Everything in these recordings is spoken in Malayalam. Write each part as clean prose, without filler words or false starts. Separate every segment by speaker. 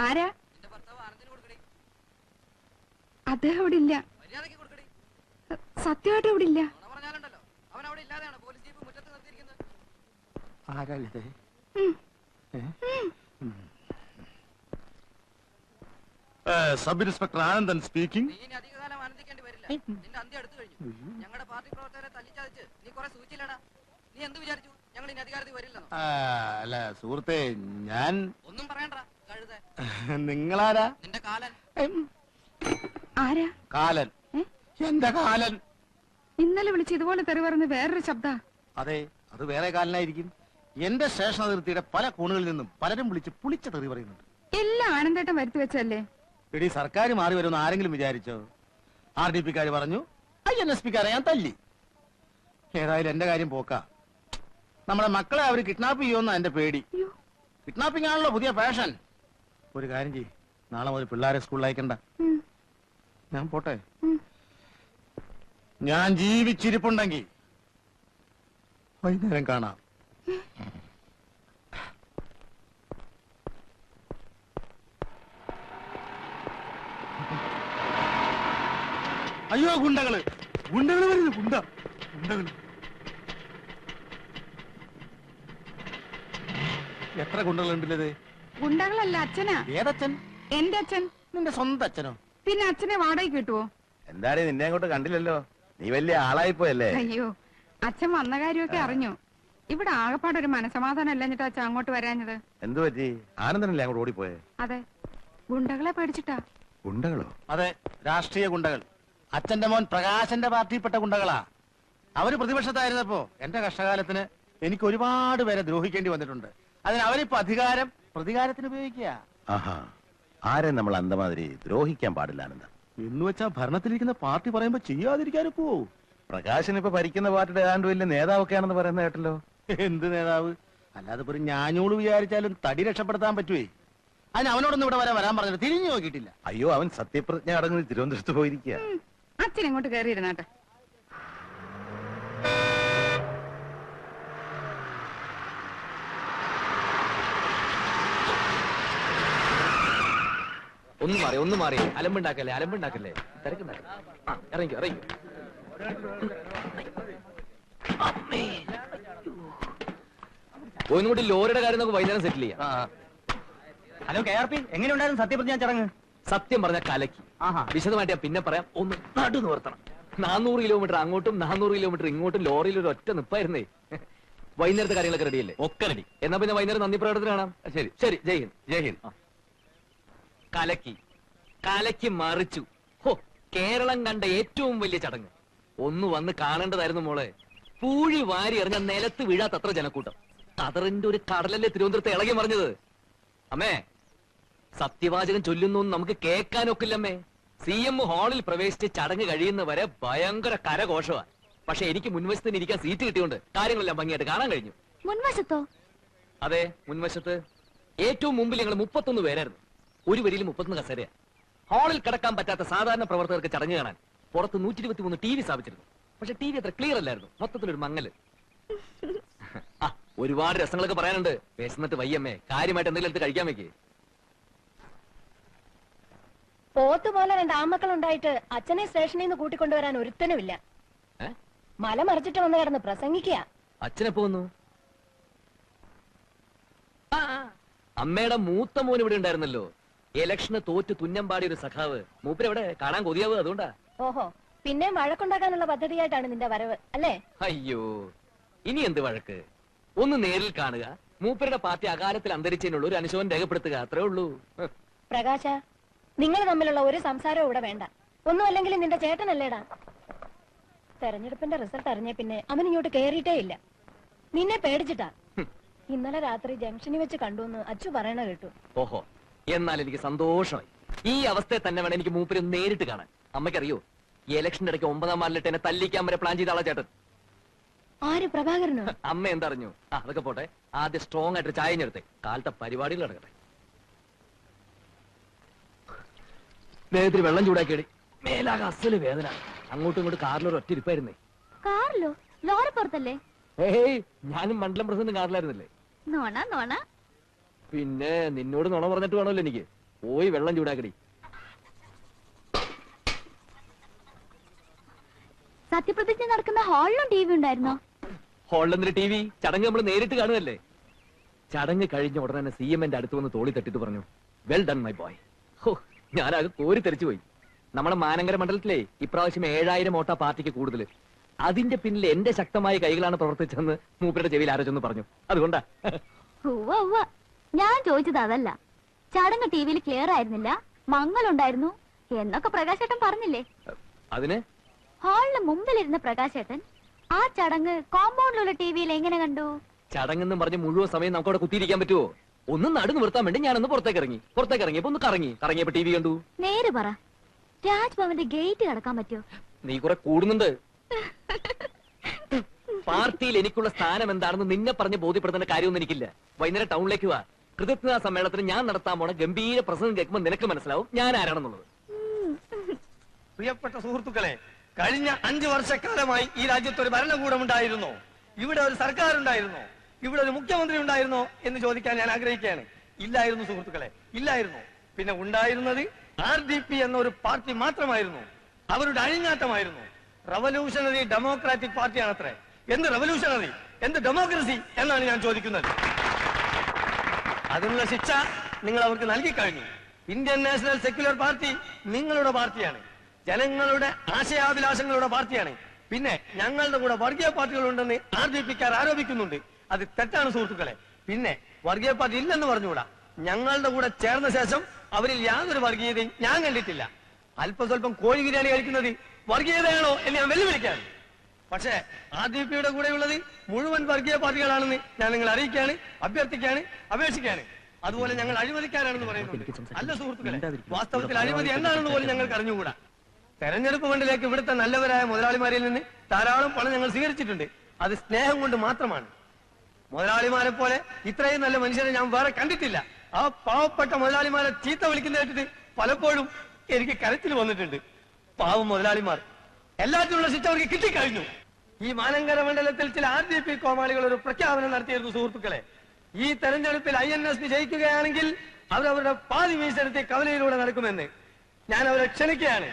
Speaker 1: ആരാ? അദ്ദേഹം ഇവിടെ ഇല്ല. സത്യമായിട്ട് ഇവിടെ ഇല്ല.
Speaker 2: Sub inspector Anandan speaking. അല്ല സുഹൃത്തെ, ഞാൻ
Speaker 3: ഒന്നും പറയണ്ട.
Speaker 2: നിങ്ങളാരാ?
Speaker 3: നിന്റെ കാലൻ.
Speaker 1: ആരാ?
Speaker 2: കാലൻ. എന്താ കാലൻ?
Speaker 1: ഇന്നലെ വിളിച്ച് ഇതുപോലെ തെറി പറഞ്ഞ് വേറൊരു ശബ്ദ.
Speaker 2: അതെ, അത് വേറെ കാലനായിരിക്കും. എന്റെ സ്റ്റേഷൻ അതിർത്തിയുടെ പല കോണുകളിൽ നിന്നും പലരും വിളിച്ച് പുളിച്ച തെറി പറയുന്നുണ്ട്.
Speaker 1: എല്ലാം ആനന്ദേട്ടൻ വരുത്തി വെച്ചല്ലേ?
Speaker 2: എടി, സർക്കാർ മാറി വരുമെന്ന് ആരെങ്കിലും വിചാരിച്ചോ? RDP-ക്കാര് പറഞ്ഞു, INSP-ക്കാരെ ഞാൻ തല്ലി. ഏതായാലും എന്റെ കാര്യം പോക്കാ. നമ്മളെ മക്കളെ അവര് കിഡ്നാപ്പ് ചെയ്യുമെന്നാ എന്റെ പേടി. കിഡ്നാപ്പിംഗ് ആണല്ലോ പുതിയ ഫാഷൻ. ഒരു കാര്യം ചെയ്യ്, നാളെ മുതൽ പിള്ളേരെ സ്കൂളിൽ അയക്കണ്ട. ഞാൻ പോട്ടെ. ഞാൻ ജീവിച്ചിരിപ്പുണ്ടെങ്കിൽ വൈകുന്നേരം കാണാം. അയ്യോ, ഗുണ്ടകള് വരുന്നു. ഗുണ്ടകള്. എത്ര ഗുണ്ടകളുണ്ടല്ലേ?
Speaker 1: ഗുണ്ടകളല്ല, അച്ഛനാ.
Speaker 2: ഏതച്ഛൻ?
Speaker 1: എന്റെ അച്ഛൻ.
Speaker 2: നിന്റെ സ്വന്തം അച്ഛനോ?
Speaker 1: പിന്നെ അച്ഛനെ വാടകയ്ക്ക് കിട്ടുവോ?
Speaker 4: എന്താടേ, നിന്നെ അങ്ങോട്ട് കണ്ടില്ലല്ലോ. നീ വലിയ ആളായിപ്പോയല്ലേ?
Speaker 1: അയ്യോ, അച്ഛൻ വന്ന കാര്യമൊക്കെ അറിഞ്ഞു. ഇവിടെ ആകെപ്പാടൊരു മനസമാധാനം അല്ലഞ്ഞിട്ട് അച്ഛൻ അങ്ങോട്ട് വരാഞ്ഞത്.
Speaker 4: എന്തു പറ്റി? ആനന്ദനല്ലേ അങ്ങോട്ട് ഓടിപ്പോയെ?
Speaker 1: അതെ, ഗുണ്ടകളെ പേടിച്ചിട്ടാ.
Speaker 4: ഗുണ്ടകളോ?
Speaker 2: അതെ, രാഷ്ട്രീയ ഗുണ്ടകൾ. അച്ഛന്റെ മോൻ പ്രകാശന്റെ പാർട്ടിയിൽപ്പെട്ട ഗുണ്ടകളാ. അവര് പ്രതിപക്ഷത്തായിരുന്നപ്പോ എന്റെ കഷ്ടകാലത്തിന് എനിക്ക് ഒരുപാട് പേരെ ദ്രോഹിക്കേണ്ടി വന്നിട്ടുണ്ട്. അതിന് അവരിപ്പോ അധികാരം പ്രതികാരത്തിന് ഉപയോഗിക്കുക.
Speaker 4: ആഹാ, ആരെ നമ്മൾ അന്തമാതിരി ദ്രോഹിക്കാൻ പാടില്ല ആനന്ദ.
Speaker 2: എന്ന് വെച്ചാ ഭരണത്തിലിരിക്കുന്ന പാർട്ടി പറയുമ്പോ ചെയ്യാതിരിക്കാനൊക്കെ.
Speaker 4: പ്രകാശൻ ഇപ്പൊ ഭരിക്കുന്ന പാർട്ടിയുടെ ഏതാണ്ട് വലിയ നേതാവൊക്കെയാണെന്ന് പറയുന്ന കേട്ടല്ലോ.
Speaker 2: എന്ത് നേതാവ്? അല്ലാതെ ഒരു ഞാഞ്ഞൂള് വിചാരിച്ചാലും തടി രക്ഷപ്പെടുത്താൻ പറ്റുവേ. അതിന് അവനോടൊന്നും ഇവിടെ വരാൻ പറഞ്ഞിട്ട് തിരിഞ്ഞു നോക്കിയിട്ടില്ല.
Speaker 4: അയ്യോ, അവൻ സത്യപ്രതിജ്ഞ അടങ്ങി തിരുവനന്തപുരത്ത് പോയിരിക്കുക.
Speaker 1: അച്ഛൻ ഇങ്ങോട്ട് കയറിയിരുന്നാട്ടെ.
Speaker 3: ഒന്ന് മാറി അലമ്പുണ്ടാക്കല്ലേ തിരക്കുണ്ടാക്കല്ലേ. ഇറങ്ങിക്കോ. ഒന്നുകൂടി ലോറിയുടെ കാര്യം നമുക്ക് വൈകുന്നേരം സെറ്റിൽ ചെയ്യാം.
Speaker 5: ഹലോ KRP, എങ്ങനെയുണ്ടായിരുന്നു സത്യപ്രതിജ്ഞ ചടങ്ങ്?
Speaker 3: സത്യം പറഞ്ഞ കലക്കി. വിശദമായിട്ട് ഞാൻ പിന്നെ പറയാം. ഒന്ന് നടു നിവർത്തണം. 400 കിലോമീറ്റർ അങ്ങോട്ടും 400 കിലോമീറ്റർ ഇങ്ങോട്ടും ലോറിയിൽ ഒരു ഒറ്റ നിപ്പായിരുന്നേ. വൈകുന്നേരത്തെ കാര്യങ്ങളൊക്കെ റെഡിയല്ലേ? ഒക്കെ റെഡി. എന്നാ പിന്നെ വൈകുന്നേരം നന്ദി പ്രകടനത്തിന് കാണാം. ശരി. ജയ് ഹിന്ദ്. കലക്കി മറിച്ചു. ഹോ, കേരളം കണ്ട ഏറ്റവും വലിയ ചടങ്ങ്. ഒന്ന് വന്ന് കാണേണ്ടതായിരുന്നു മോളെ. പൂഴി വാരി എറിഞ്ഞ നിലത്ത് വീഴാത്തത്ര ജനക്കൂട്ടം. കതറിന്റെ ഒരു കടലല്ലേ തിരുവനന്തപുരത്ത് ഇളകി മറിഞ്ഞത്. അമ്മേ, സത്യവാചകം ചൊല്ലുന്നു നമുക്ക് കേൾക്കാനൊക്കില്ലമ്മേ. CM ഹാളിൽ പ്രവേശിച്ച് ചടങ്ങ് കഴിയുന്നവരെ ഭയങ്കര കരഘോഷമാണ്. പക്ഷെ എനിക്ക് മുൻവശത്തിന് ഇരിക്കാൻ സീറ്റ് കിട്ടിയോണ്ട് കാര്യങ്ങളെല്ലാം ഭംഗിയായിട്ട് കാണാൻ കഴിഞ്ഞു.
Speaker 6: മുൻവശത്തോ?
Speaker 3: അതെ, മുൻവശത്ത്. ഏറ്റവും മുമ്പിൽ ഞങ്ങൾ 31 പേരായിരുന്നു. ഒരു വരിയിൽ 31 കസേരയാ. ഹാളിൽ കിടക്കാൻ പറ്റാത്ത സാധാരണ പ്രവർത്തകർക്ക് ചടങ്ങ് കാണാൻ പുറത്ത് 123 TV സ്ഥാപിച്ചിരുന്നു. പക്ഷെ TV അത്ര ക്ലിയർ അല്ലായിരുന്നു. മൊത്തത്തിലൊരു മങ്ങല്. ഒരുപാട് രസങ്ങളൊക്കെ പറയാനുണ്ട്. വിശന്നിട്ട് വയ്യമ്മേ, കാര്യമായിട്ട് എന്തെങ്കിലും എടുത്ത് കഴിക്കാൻ വെക്കേ.
Speaker 6: പോത്തുപോലെ 2 ആമക്കളുണ്ടായിട്ട് അച്ഛനെ സ്റ്റേഷനിൽ നിന്ന് കൂട്ടിക്കൊണ്ടുവരാൻ ഒരുത്തനുമില്ല. മല മറിച്ചിട്ട് വന്ന് കിടന്ന് പ്രസംഗിക്കുക.
Speaker 3: അച്ഛനെപ്പോ വന്നു? അമ്മയുടെ മൂത്ത മോൻ ഇവിടെ ഉണ്ടായിരുന്നല്ലോ. ഇലക്ഷന് തോറ്റ് തുന്നമ്പാടിയ ഒരു സഖാവ്. മൂപ്പരെവിടെ? കാണാൻ കൊതിയാവുക അതുകൊണ്ടാ.
Speaker 6: ഓഹോ, പിന്നെ വഴക്കുണ്ടാക്കാനുള്ള പദ്ധതിയായിട്ടാണ് നിന്റെ വരവ് അല്ലേ?
Speaker 3: അയ്യോ, ഇനി എന്ത് വഴക്ക്? ഒന്ന് നേരിൽ കാണുക, മൂപ്പരുടെ പാർട്ടി അകാലത്തിൽ അന്തരിച്ചതിനുള്ള ഒരു അനുശോചനം രേഖപ്പെടുത്തുക, അത്രേ ഉള്ളൂ.
Speaker 6: പ്രകാശ, നിങ്ങൾ തമ്മിലുള്ള ഒരു സംസാരവും ഇവിടെ വേണ്ട. ഒന്നും അല്ലെങ്കിൽ നിന്റെ ചേട്ടനല്ലേടാ. തെരഞ്ഞെടുപ്പിന്റെ റിസൾട്ട് അറിഞ്ഞ പിന്നെ അവൻ ഇങ്ങോട്ട് കേറിയിട്ടേ ഇല്ല. നിന്നെ പേടിച്ചിട്ടാ. ഇന്നലെ രാത്രി ജംഗ്ഷനിൽ വെച്ച് കണ്ടുവന്ന് അച്ചു പറയണ കേട്ടു.
Speaker 3: ഓഹോ, എന്നാൽ എനിക്ക് സന്തോഷമായി. ഈ അവസ്ഥയെ തന്നെ വേണം എനിക്ക് മൂപ്പര് നേരിട്ട് കാണാൻ. അമ്മയ്ക്കറിയോ, ഈ ഇലക്ഷന്റെ ഇടയ്ക്ക് 9-ാം വാർഡിലിട്ട് എന്നെ തല്ലിക്കാൻ വരെ പ്ലാൻ ചെയ്ത ആളാ ചേട്ടൻ.
Speaker 6: ആര്? പ്രഭാകരനോ?
Speaker 3: അമ്മ എന്തറിഞ്ഞു? അതൊക്കെ പോട്ടെ, ആദ്യം സ്ട്രോങ് ആയിട്ട് ചായഞ്ഞെടുത്തേ, കാലത്തെ പരിപാടികൾ നടക്കട്ടെ. ദേഹത്തിൽ വെള്ളം ചൂടാക്കിയടി, മേലാകെ അസല് വേദന. അങ്ങോട്ടും ഇങ്ങോട്ട് കാറിലൊരു ഒറ്റ ഇരിപ്പായിരുന്നേ.
Speaker 6: കാറിലോ? ലോറി പുറത്തല്ലേ?
Speaker 3: ഏയ്, ഞാനും മണ്ഡലം പ്രസിഡന്റ് കാറിലായിരുന്നില്ലേ.
Speaker 6: നോണ.
Speaker 3: പിന്നെ നിന്നോട് നുണ പറഞ്ഞിട്ട് വേണമല്ലോ എനിക്ക്. പോയി വെള്ളം ചൂടാക്കടി.
Speaker 7: സത്യപ്രതിജ്ഞ നടക്കുന്ന ഹാളിലും ടി വി ഉണ്ടായിരുന്നോ?
Speaker 3: ഹോളിലെന്തൊരു ടി വി? ചടങ്ങ് നമ്മൾ നേരിട്ട് കാണുകയല്ലേ. ചടങ്ങ് കഴിഞ്ഞ ഉടനെ തന്നെ സി എമ്മിന്റെ അടുത്ത് വന്ന് തോളി തട്ടിട്ട് പറഞ്ഞു, വെൽ ഡൺ മൈ ബോയ്. ഹോ, ഞാനാകെ കോരി തെറിച്ചു പോയി. നമ്മുടെ മാനങ്കര മണ്ഡലത്തിലെ ഇപ്രാവശ്യം 7000 വോട്ടാ പാർട്ടിക്ക് കൂടുതൽ. അതിന്റെ പിന്നിൽ എന്റെ ശക്തമായ കൈകളാണ് പ്രവർത്തിച്ചതെന്ന് മൂപ്പരുടെ ചെവിയിൽ ആരോചെന്ന് പറഞ്ഞു. അതുകൊണ്ടാ.
Speaker 7: ഞാൻ ചോദിച്ചത് അതല്ല. ചടങ്ങ് ടി വിയിൽ ക്ലിയർ ആയിരുന്നില്ല, മങ്ങലുണ്ടായിരുന്നു എന്നൊക്കെ പ്രകാശേട്ടൻ പറഞ്ഞില്ലേ?
Speaker 3: അതിന്
Speaker 7: ഹാളിന് മുമ്പിലിരുന്ന പ്രകാശേട്ടൻ ആ ചടങ്ങ് കോമ്പൗണ്ടിലുള്ള ടി വിയിൽ എങ്ങനെ കണ്ടു?
Speaker 3: ചടങ്ങെന്നും പറഞ്ഞ് മുഴുവൻ സമയം നമുക്ക് അവിടെ കുത്തിയിരിക്കാൻ പറ്റുമോ? ഒന്ന് നടു നിർത്താൻ വേണ്ടി ഞാനൊന്ന് പുറത്തേക്ക് ഇറങ്ങിയപ്പോ ഒന്ന് കറങ്ങിയപ്പോ ടി വി കണ്ടു.
Speaker 7: നേര് പറ, രാജ്ഭവന്റെ ഗേറ്റ് കടക്കാൻ പറ്റുമോ?
Speaker 3: നീ കുറെ കൂടുന്നുണ്ട്. പാർട്ടിയിൽ എനിക്കുള്ള സ്ഥാനം എന്താണെന്ന് നിന്നെ പറഞ്ഞ് ബോധ്യപ്പെടുത്തേണ്ട കാര്യമൊന്നും എനിക്കില്ല. വൈകുന്നേരം ടൗണിലേക്ക് വാ. കൃതജ്ഞതാ സമ്മേളനത്തിന് ഞാൻ നടത്താൻ പോണ ഗംഭീര പ്രസംഗം കേൾക്കുമ്പോൾ നിനക്ക് മനസ്സിലാവും ഞാൻ ആരാണെന്നുള്ളത്.
Speaker 8: പ്രിയപ്പെട്ട സുഹൃത്തുക്കളെ, കഴിഞ്ഞ 5 വർഷക്കാലമായി ഈ രാജ്യത്ത് ഒരു ഭരണകൂടം ഉണ്ടായിരുന്നോ? ഇവിടെ ഒരു സർക്കാർ ഉണ്ടായിരുന്നോ? ഇവിടെ ഒരു മുഖ്യമന്ത്രി ഉണ്ടായിരുന്നോ എന്ന് ചോദിക്കാൻ ഞാൻ ആഗ്രഹിക്കുകയാണ്. ഇല്ലായിരുന്നു സുഹൃത്തുക്കളെ, ഇല്ലായിരുന്നു. പിന്നെ ഉണ്ടായിരുന്നത് RDP എന്ന ഒരു പാർട്ടി മാത്രമായിരുന്നു. അവരുടെ അഴിഞ്ഞാട്ടമായിരുന്നു. Revolutionary democratic പാർട്ടിയാണത്രേ. എന്ത് റവല്യൂഷണറി, എന്ത് ഡെമോക്രസി എന്നാണ് ഞാൻ ചോദിക്കുന്നത്. അതിനുള്ള ശിക്ഷ നിങ്ങൾ അവർക്ക് നൽകി കഴിഞ്ഞു. ഇന്ത്യൻ നാഷണൽ സെക്യുലർ പാർട്ടി നിങ്ങളുടെ പാർട്ടിയാണ്, ജനങ്ങളുടെ ആശയാഭിലാഷങ്ങളുടെ പാർട്ടിയാണ്. പിന്നെ ഞങ്ങളുടെ കൂടെ വർഗീയ പാർട്ടികളുണ്ടെന്ന് RDPക്കാർ ആരോപിക്കുന്നുണ്ട്. അത് തെറ്റാണ് സുഹൃത്തുക്കളെ. പിന്നെ വർഗീയ പാർട്ടി ഇല്ലെന്ന് പറഞ്ഞുകൂടാ. ഞങ്ങളുടെ കൂടെ ചേർന്ന ശേഷം അവരിൽ യാതൊരു വർഗീയതയും ഞാൻ കണ്ടിട്ടില്ല. അല്പസ്വല്പം കോഴി ബിരിയാണി കഴിക്കുന്നത് വർഗീയതയാണോ എന്ന് ഞാൻ വെല്ലുവിളിക്കാണ്. പക്ഷേ RDPയുടെ കൂടെയുള്ളത് മുഴുവൻ വർഗീയ പാർട്ടികളാണെന്ന് ഞാൻ നിങ്ങളെ അറിയിക്കാണ്, അഭ്യർത്ഥിക്കാണ്, അപേക്ഷിക്കാണ്. അതുപോലെ ഞങ്ങൾ അഴിമതിക്കാരാണെന്ന് പറയുന്നുണ്ട്. അല്ല സുഹൃത്തുക്കളെ, വാസ്തവത്തിൽ അഴിമതി എന്താണെന്ന് പോലും ഞങ്ങൾക്ക് അറിഞ്ഞുകൂടാ. തെരഞ്ഞെടുപ്പ് ഫണ്ടിലേക്ക് ഇവിടുത്തെ നല്ലവരായ മുതലാളിമാരിൽ നിന്ന് ധാരാളം പണം ഞങ്ങൾ സ്വീകരിച്ചിട്ടുണ്ട്. അത് സ്നേഹം കൊണ്ട് മാത്രമാണ്. മുതലാളിമാരെ പോലെ ഇത്രയും നല്ല മനുഷ്യരെ ഞാൻ വേറെ കണ്ടിട്ടില്ല. ആ പാവപ്പെട്ട മുതലാളിമാരെ ചീത്ത വിളിക്കുന്ന കേട്ടിട്ട് പലപ്പോഴും എനിക്ക് കരച്ചിൽ വന്നിട്ടുണ്ട്. പാവം മുതലാളിമാർ. എല്ലാത്തിനുള്ള ശിക്ഷ അവർക്ക് കിട്ടിക്കഴിഞ്ഞു. ഈ മാനങ്കര മണ്ഡലത്തിൽ ചില RDP കോമാളികൾ ഒരു പ്രഖ്യാപനം നടത്തിയിരുന്നു സുഹൃത്തുക്കളെ. ഈ തെരഞ്ഞെടുപ്പിൽ INSP ജയിക്കുകയാണെങ്കിൽ അവരവരുടെ പാതി മീശെടുത്ത് കവലയിലൂടെ നടക്കുമെന്ന് ഞാൻ അവരെ ക്ഷണിക്കുകയാണ്.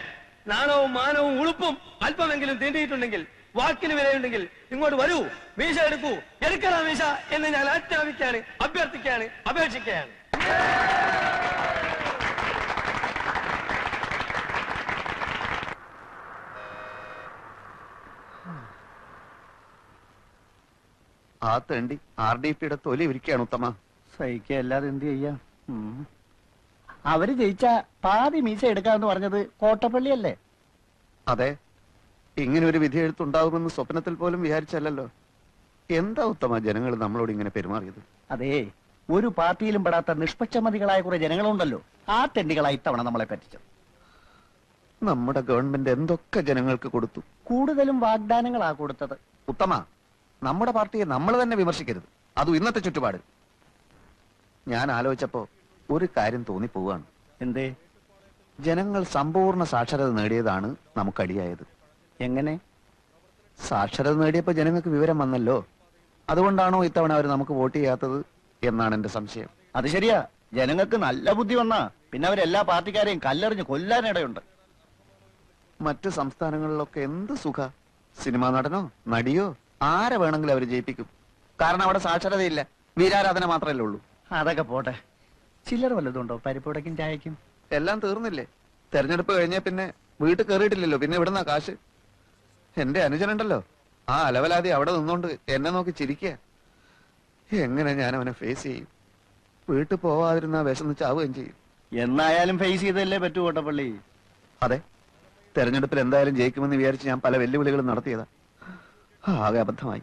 Speaker 8: നാണവും മാനവും ഉളുപ്പും അല്പമെങ്കിലും തീണ്ടിയിട്ടുണ്ടെങ്കിൽ, വാക്കിന് വിലയുണ്ടെങ്കിൽ ഇങ്ങോട്ട് വരൂ, മീശ എടുക്കൂ, എടുക്കണ മീശ എന്ന് ഞാൻ ആജ്ഞാപിക്കുകയാണ്, അഭ്യർത്ഥിക്കുകയാണ്, അപേക്ഷിക്കുകയാണ്.
Speaker 2: ആ തേണ്ടി RDPയുടെ തൊലി ഇരിക്കുകയാണ് ഉത്തമ.
Speaker 4: സഹിക്കല്ലാതെ എന്ത് ചെയ്യാം? അവര് ജയിച്ച പാതി മീശ എടുക്കാന്ന് പറഞ്ഞത് കോട്ടപ്പള്ളിയല്ലേ?
Speaker 2: അതെ, ഇങ്ങനെ ഒരു വിധി എഴുത്തുണ്ടാകുമെന്ന് സ്വപ്നത്തിൽ പോലും വിചാരിച്ചല്ലോ. എന്താ ഉത്തമ ജനങ്ങൾ നമ്മളോട് ഇങ്ങനെ പെരുമാറിയത്?
Speaker 4: അതേ, ഒരു പാർട്ടിയിലും പെടാത്ത നിഷ്പക്ഷമതികളായ കുറെ ജനങ്ങളുണ്ടല്ലോ, ആ തെണ്ടികളായി ഇത്തവണ നമ്മളെ പറ്റിച്ചത്.
Speaker 2: നമ്മുടെ ഗവൺമെന്റ് എന്തൊക്കെ ജനങ്ങൾക്ക് കൊടുത്തു?
Speaker 4: കൂടുതലും വാഗ്ദാനങ്ങളാ കൊടുത്തത്.
Speaker 2: ഉത്തമ, നമ്മുടെ പാർട്ടിയെ നമ്മൾ തന്നെ വിമർശിക്കരുത്, അതും ഇന്നത്തെ ചുറ്റുപാട്. ഞാൻ ആലോചിച്ചപ്പോ ഒരു കാര്യം തോന്നിപ്പോവാണ്.
Speaker 4: എന്തേ?
Speaker 2: ജനങ്ങൾ സമ്പൂർണ്ണ സാക്ഷരത നേടിയതാണ് നമുക്കടിയായത്.
Speaker 4: എങ്ങനെ?
Speaker 2: സാക്ഷരത നേടിയപ്പോ ജനങ്ങൾക്ക് വിവരം വന്നല്ലോ. അതുകൊണ്ടാണോ ഇത്തവണ അവർ നമുക്ക് വോട്ട് ചെയ്യാത്തത് എന്നാണ് എന്റെ സംശയം.
Speaker 4: അത് ശരിയാ, ജനങ്ങൾക്ക് നല്ല ബുദ്ധി വന്നാ പിന്നെ അവരെല്ലാ പാർട്ടിക്കാരെയും കല്ലെറിഞ്ഞ് കൊല്ലാനിടയുണ്ട്.
Speaker 2: മറ്റ് സംസ്ഥാനങ്ങളിലൊക്കെ എന്ത് സുഖ, സിനിമാ നടനോ നടിയോ ആരെ വേണമെങ്കിലും അവർ ജയിപ്പിക്കും. കാരണം അവിടെ സാക്ഷരതയില്ല, വീരാരാധന മാത്രമല്ലേ ഉള്ളൂ.
Speaker 4: അതൊക്കെ പോട്ടെ, ചില്ലറ വല്ലതുണ്ടോ പരിപ്പുടക്കും ചായക്കും?
Speaker 2: എല്ലാം തീർന്നില്ലേ? തെരഞ്ഞെടുപ്പ് കഴിഞ്ഞ പിന്നെ വീട്ടിൽ കയറിയിട്ടില്ലല്ലോ, പിന്നെ ഇവിടുന്ന കാശ്. എന്റെ അനുജനുണ്ടല്ലോ, ആ അലവലാതി അവിടെ നിന്നോണ്ട് എന്നെ നോക്കി ചിരിക്കുക. എങ്ങനെ ഞാൻ അവനെ ഫേസ് ചെയ്യും? വീട്ടിൽ പോവാതിരുന്ന വിശന്ന് ചാവുകയും ചെയ്യും.
Speaker 4: എന്നായാലും ഫേസ് ചെയ്തല്ലേ പറ്റൂ കോട്ടപ്പള്ളി.
Speaker 2: അതെ, തെരഞ്ഞെടുപ്പിൽ എന്തായാലും ജയിക്കുമെന്ന് വിചാരിച്ച് ഞാൻ പല വെല്ലുവിളികളും നടത്തിയതാ. ആകെ അബദ്ധമായി.